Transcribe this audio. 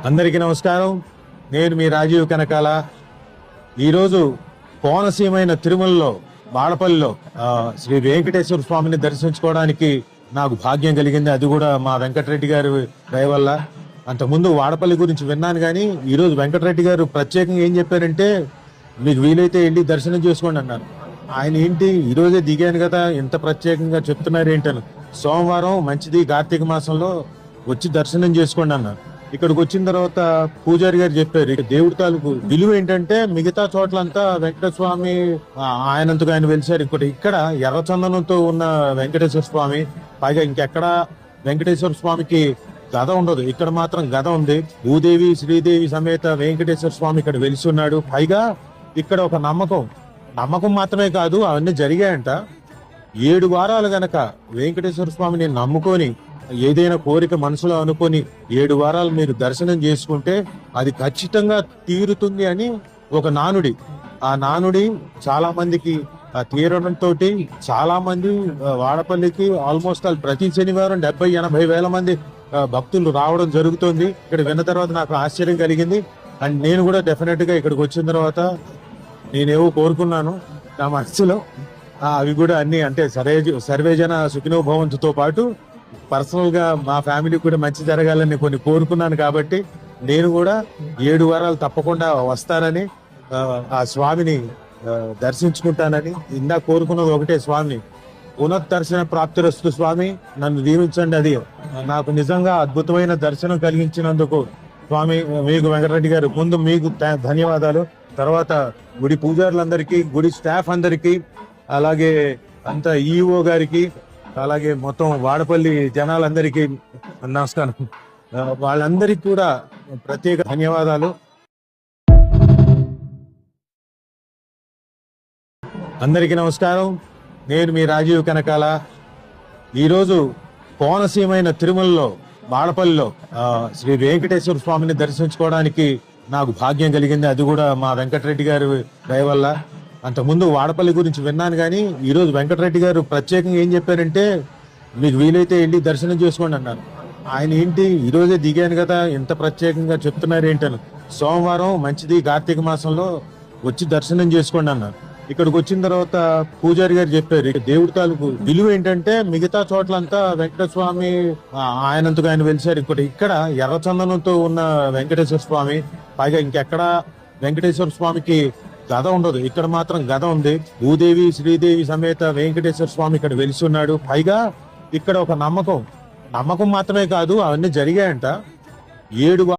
అందరికీ నమస్కారం. నేను మీ రాజీవ్ కనకాల. ఈరోజు కోనసీమైన తిరుమలలో బాడపల్లిలో శ్రీ వెంకటేశ్వర స్వామిని దర్శించుకోవడానికి నాకు భాగ్యం కలిగింది. అది కూడా మా వెంకటరెడ్డి గారి దయ వల్ల. అంతకుముందు వాడపల్లి గురించి విన్నాను, కానీ ఈరోజు వెంకటరెడ్డి గారు ప్రత్యేకంగా ఏం చెప్పారంటే, మీకు వీలైతే వెళ్ళి దర్శనం చేసుకోండి అన్నారు. ఆయన ఏంటి, ఈరోజే దిగాను కదా, ఇంత ప్రత్యేకంగా చెప్తున్నారు ఏంటని. సోమవారం మంచిది, కార్తీక మాసంలో వచ్చి దర్శనం చేసుకోండి అన్నారు. ఇక్కడికి వచ్చిన తర్వాత పూజారి గారు చెప్పారు, దేవుడి తాలూకు విలువ ఏంటంటే, మిగతా చోట్లంతా వెంకటేశ్వర స్వామి ఆయనంతగా ఆయన వెలిసారు. ఇక్కడ ఎర్రచందనంతో ఉన్న వెంకటేశ్వర స్వామి, పైగా ఇంకెక్కడ వెంకటేశ్వర స్వామికి గద ఉండదు, ఇక్కడ మాత్రం గద ఉంది. భూదేవి శ్రీదేవి సమేత వెంకటేశ్వర స్వామి ఇక్కడ వెలిసి ఉన్నాడు. పైగా ఇక్కడ ఒక నమ్మకం మాత్రమే కాదు, అవన్నీ జరిగాయంట. 7 వారాలు గనక వెంకటేశ్వర స్వామిని నమ్ముకొని ఏదైనా కోరిక మనసులో అనుకొని 7 వారాలు మీరు దర్శనం చేసుకుంటే అది ఖచ్చితంగా తీరుతుంది అని ఒక నానుడి. ఆ నానుడి చాలా మందికి తీరడంతో చాలా మంది వాడపల్లికి ఆల్మోస్ట్ ప్రతి శనివారం 70-80 వేల మంది భక్తులు రావడం జరుగుతుంది. ఇక్కడ విన్న తర్వాత నాకు ఆశ్చర్యం కలిగింది. అండ్ నేను కూడా డెఫినెట్ గా ఇక్కడికి వచ్చిన తర్వాత నేనేవో కోరుకున్నాను నా మనసులో. అవి కూడా అన్ని అంటే సర్వేజన సుఖినో భవంతుతో పాటు పర్సనల్ గా మా ఫ్యామిలీ కూడా మంచి జరగాలని కొన్ని కోరుకున్నాను. కాబట్టి నేను కూడా 7 వారాలు తప్పకుండా వస్తానని, ఆ స్వామిని దర్శించుకుంటానని. ఇందా కోరుకున్నది ఒకటే, స్వామిని పునఃదర్శన ప్రాప్తిరస్తు స్వామి, నన్ను దీవించండి. అది నాకు నిజంగా అద్భుతమైన దర్శనం కలిగించినందుకు స్వామి మీకు వెంకటరెడ్డి గారు ముందు మీకు ధన్యవాదాలు. తర్వాత గుడి పూజారులందరికీ, గుడి స్టాఫ్ అందరికీ, అలాగే అంత ఈఓ గారికి, అలాగే మొత్తం వాడపల్లి జనాలందరికీ నమస్కారం. వాళ్ళందరికీ కూడా ప్రత్యేక ధన్యవాదాలు. అందరికీ నమస్కారం. నేను మీ రాజీవ్ కనకాల. ఈరోజు కోనసీమైన తిరుమలలో బాడపల్లిలో శ్రీ వెంకటేశ్వర స్వామిని దర్శించుకోవడానికి నాకు భాగ్యం కలిగింది. అది కూడా మా వెంకటరెడ్డి గారి దయ వల్ల. అంతకుముందు వాడపల్లి గురించి విన్నాను, కానీ ఈరోజు వెంకటరెడ్డి గారు ప్రత్యేకంగా ఏం చెప్పారంటే, మీకు వీలైతే వెళ్ళి దర్శనం చేసుకోండి అన్నారు. ఆయన ఏంటి, ఈరోజే దిగాను కదా, ఇంత ప్రత్యేకంగా చెప్తున్నారు ఏంటని. సోమవారం మంచిది, కార్తీక మాసంలో వచ్చి దర్శనం చేసుకోండి అన్నారు. ఇక్కడికి వచ్చిన తర్వాత పూజారి గారు చెప్పారు, దేవుడి తాలూకు విలువ ఏంటంటే, మిగతా చోట్లంతా వెంకటేశ్వర స్వామి ఆయనంతగా ఆయన వెలిసారు. ఇక్కడ ఎర్రచందనంతో ఉన్న వెంకటేశ్వర స్వామి, పైగా ఇంకెక్కడ వెంకటేశ్వర స్వామికి గద ఉండదు, ఇక్కడ మాత్రం గద ఉంది. భూదేవి శ్రీదేవి సమేత వెంకటేశ్వర స్వామి ఇక్కడ వెలిసి ఉన్నాడు. పైగా ఇక్కడ ఒక నమ్మకం మాత్రమే కాదు, అవన్నీ జరిగాయంట. 7